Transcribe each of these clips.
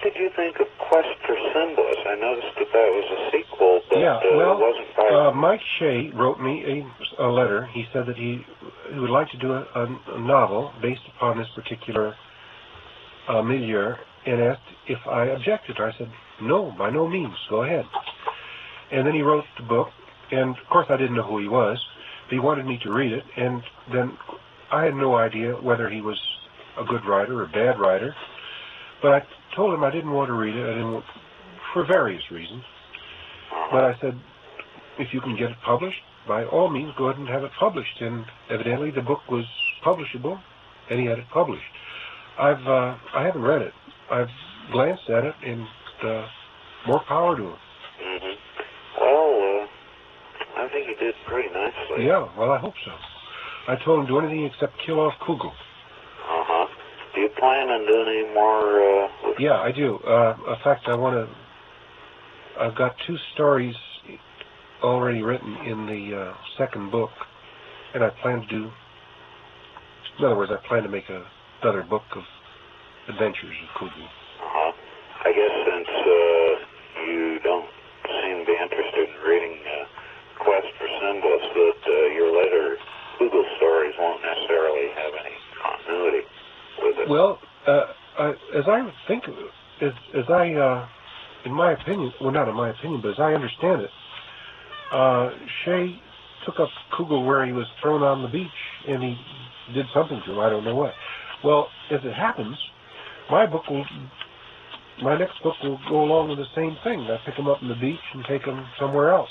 did you think of Quest for Symbolis? I noticed that was a sequel, but it wasn't by... Mike Shea wrote me a letter. He said that he would like to do a novel based upon this particular milieu, and asked if I objected. I said, no, by no means, go ahead. And then he wrote the book, and of course I didn't know who he was. He wanted me to read it, and then I had no idea whether he was a good writer or a bad writer. But I told him I didn't want to read it. I didn't want, for various reasons. But I said, if you can get it published, by all means, go ahead and have it published. And evidently the book was publishable, and he had it published. I haven't read it. I've glanced at it, and more power to him. Mm-hmm. Well, I think he did pretty nicely. Yeah, well, I hope so. I told him do anything except kill off Kugel. Uh-huh. Do you plan on doing any more... Yeah, I do. In fact, I've got 2 stories already written in the second book, and I plan to do... In other words, I plan to make another book of adventures of Kugel. Uh-huh. I guess since you don't seem to be interested in reading Quest for Symbolis, that your later Kugel stories won't necessarily have any continuity with it. Well, as I think, in my opinion, well, not in my opinion, but as I understand it, Shea took up Kugel where he was thrown on the beach, and he did something to him. I don't know what. Well, as it happens, my next book will go along with the same thing. I pick him up on the beach and take him somewhere else.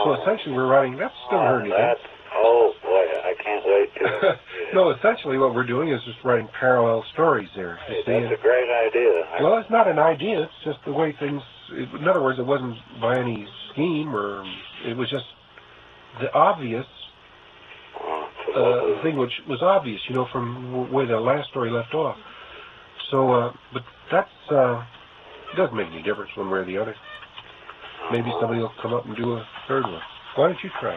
So essentially, we're writing. That's never heard anything. Oh boy, I can't wait to. No, essentially, what we're doing is just writing parallel stories there. Hey, that's a great idea. Well, it's not an idea. It's just the way things. In other words, it wasn't by any scheme, or it was just the obvious thing, which was obvious, from where the last story left off. So, but that's it doesn't make any difference one way or the other. Maybe somebody will come up and do a third one. Why don't you try?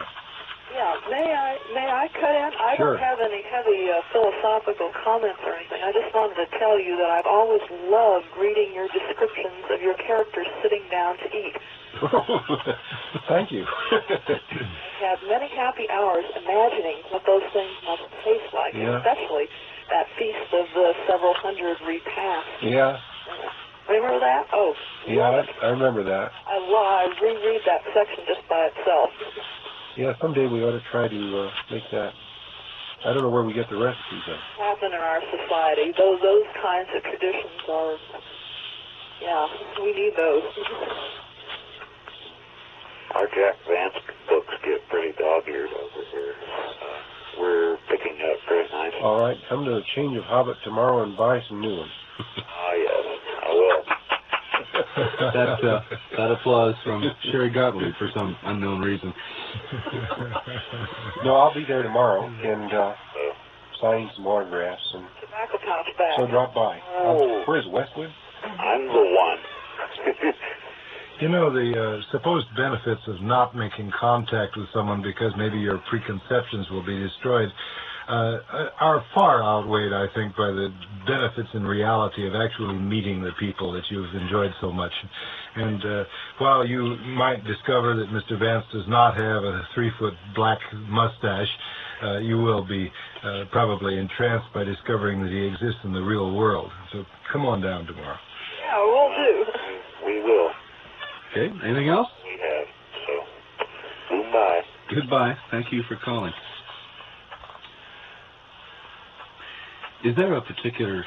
Yeah, may I cut in? I Sure. don't have any heavy philosophical comments or anything. I just wanted to tell you that I've always loved reading your descriptions of your characters sitting down to eat. Thank you. I have many happy hours imagining what those things must taste like, Yeah. especially that feast of the several hundred repasts. Yeah. Remember that? Oh, Yeah, I remember that. I reread that section just by itself. Yeah, someday we ought to try to make that. I don't know where we get the recipes at. Happen in our society. Those kinds of traditions are, yeah, we need those. Our Jack Vance books get pretty dog-eared over here. We're picking up very nicely. All right, come to the Change of Hobbit tomorrow and buy some new ones. Yes, I will. That applause from Sherry Gottlieb for some unknown reason. No, I'll be there tomorrow and signing some autographs, and Tobacco pouch bag. so drop by. Where's Westwood? I'm the one. The supposed benefits of not making contact with someone because maybe your preconceptions will be destroyed are far outweighed, I think, by the benefits in reality of actually meeting the people that you've enjoyed so much. And while you might discover that Mr. Vance does not have a 3-foot black mustache, you will be probably entranced by discovering that he exists in the real world. So come on down tomorrow. Yeah, we'll do. We will. Okay, anything else? We have. So, goodbye. Goodbye. Thank you for calling. Is there a particular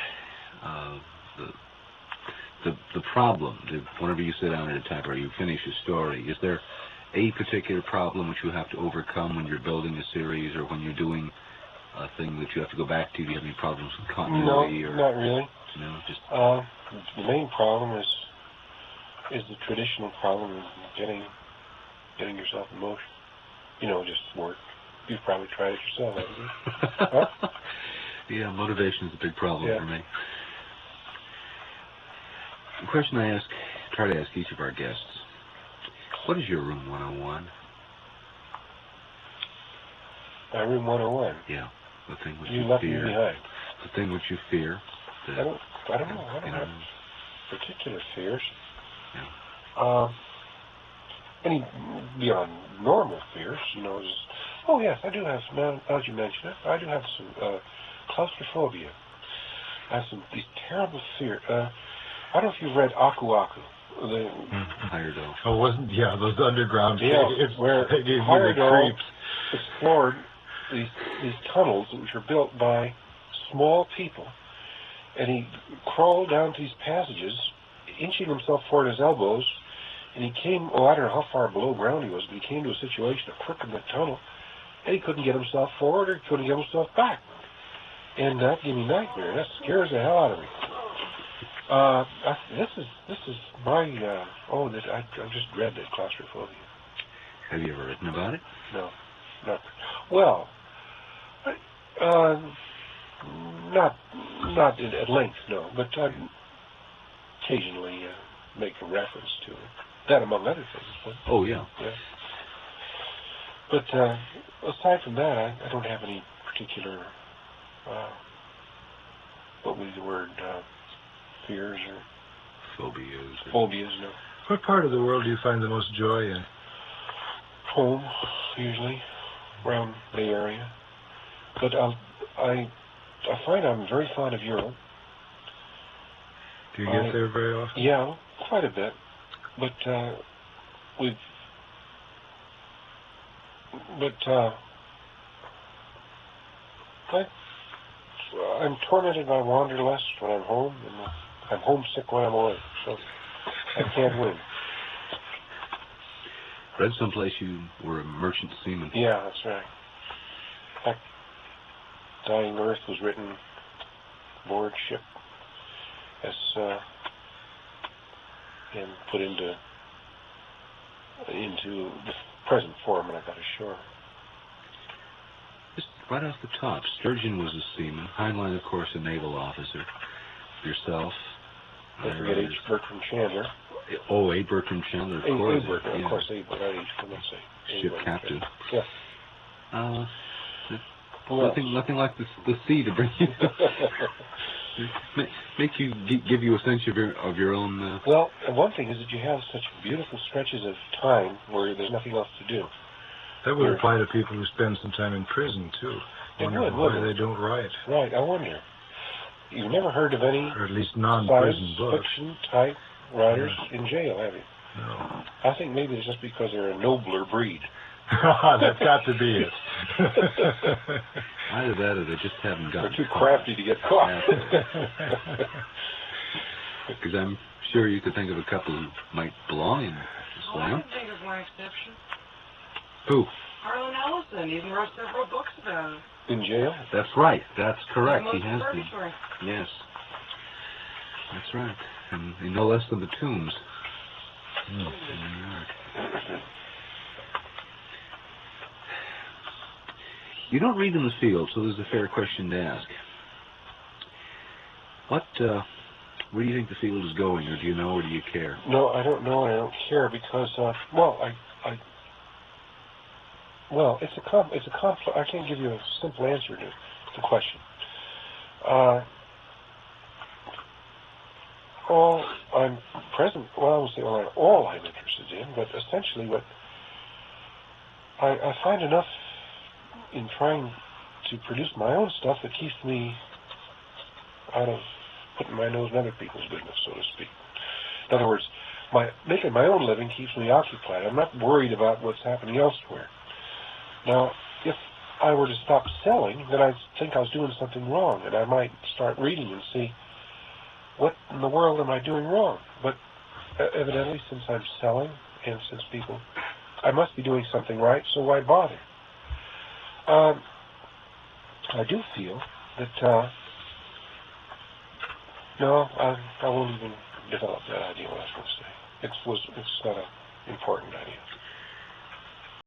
the problem that whenever you sit down at a type or you finish a story, is there a particular problem which you have to overcome when you're building a series or when you're doing a thing that you have to go back to? Do you have any problems with continuity? No, or not really. No, just the main problem is the traditional problem of getting yourself in motion. Just work. You've probably tried it yourself, haven't you? Huh? Yeah, motivation is a big problem Yeah. for me. The question I try to ask each of our guests: what is your room 101? My room 101. Yeah, the thing which You you left me fear. behind. The thing which you fear. I don't know. I don't know. particular fears. Yeah. Any beyond normal fears, just, oh yes, I do have some, now as you mention it, I do have some claustrophobia. I have these terrible fears. I don't know if you've read Aku Aku. Heyerdahl. Oh, those underground caves where they gave me the Heyerdahl creeps. explored these tunnels which were built by small people, and he crawled down to these passages, inching himself forward his elbows, and he came, I don't know how far below ground he was, but he came to a situation, a crook in the tunnel, and he couldn't get himself forward or he couldn't get himself back. And that gave me nightmare. That scares the hell out of me. This is my, I just dread that claustrophobia. Have you ever written about it? No. Well, not at length, no, but I occasionally make a reference to it. That among other things. But, oh, yeah. But aside from that, I don't have any particular, what was the word, fears or phobias, no. What part of the world do you find the most joy in? Home, usually, around the area. But I find I'm very fond of Europe. Do you get there very often? Yeah, quite a bit. But I'm tormented by wanderlust when I'm home, and I'm homesick when I'm away, so I can't win. Read someplace you were a merchant seaman. Yeah, that's right. In fact, Dying Earth was written aboard ship and put into the present form when I got ashore. Just right off the top, Sturgeon was a seaman. Heinlein, of course, a naval officer. Yourself. Don't forget H. Bertrand Chandler. Oh, A. Bertrand Chandler, of course. Of course, A. Bertrand, let's say. Ship captain. Yeah. Nothing like the sea to bring you. Give you a sense of your own. Well, one thing is that you have such beautiful stretches of time where there's nothing else to do. That would apply to people who spend some time in prison too. Wonder why they don't write. Right, I wonder. You've never heard of any, or at least non-prison books, fiction type writers in jail, have you? No. I think maybe it's just because they're a nobler breed. That's got to be it. Either that or they just haven't gotten They're too crafty to get caught. Because I'm sure you could think of a couple who might belong in Slam. I can think of one exception. Who? Harlan Ellison even wrote several books about it. In jail? That's right. That's correct. He has been. Purgatory. Yes. That's right. And no less than the Tombs. In New York. You don't read in the field, so this is a fair question to ask. Where do you think the field is going, or do you know, or do you care? No, I don't know, and I don't care because, it's a complex. I can't give you a simple answer to the question. All I'm interested in, but essentially what I find enough in trying to produce my own stuff that keeps me out of putting my nose in other people's business, so to speak. In other words, making my own living keeps me occupied. I'm not worried about what's happening elsewhere. Now, if I were to stop selling, then I think I was doing something wrong, and I might start reading and see what in the world am I doing wrong. But evidently, since I'm selling, and since I must be doing something right, so why bother? I do feel that, I won't even develop that idea, what I was going to say. It's not an important idea.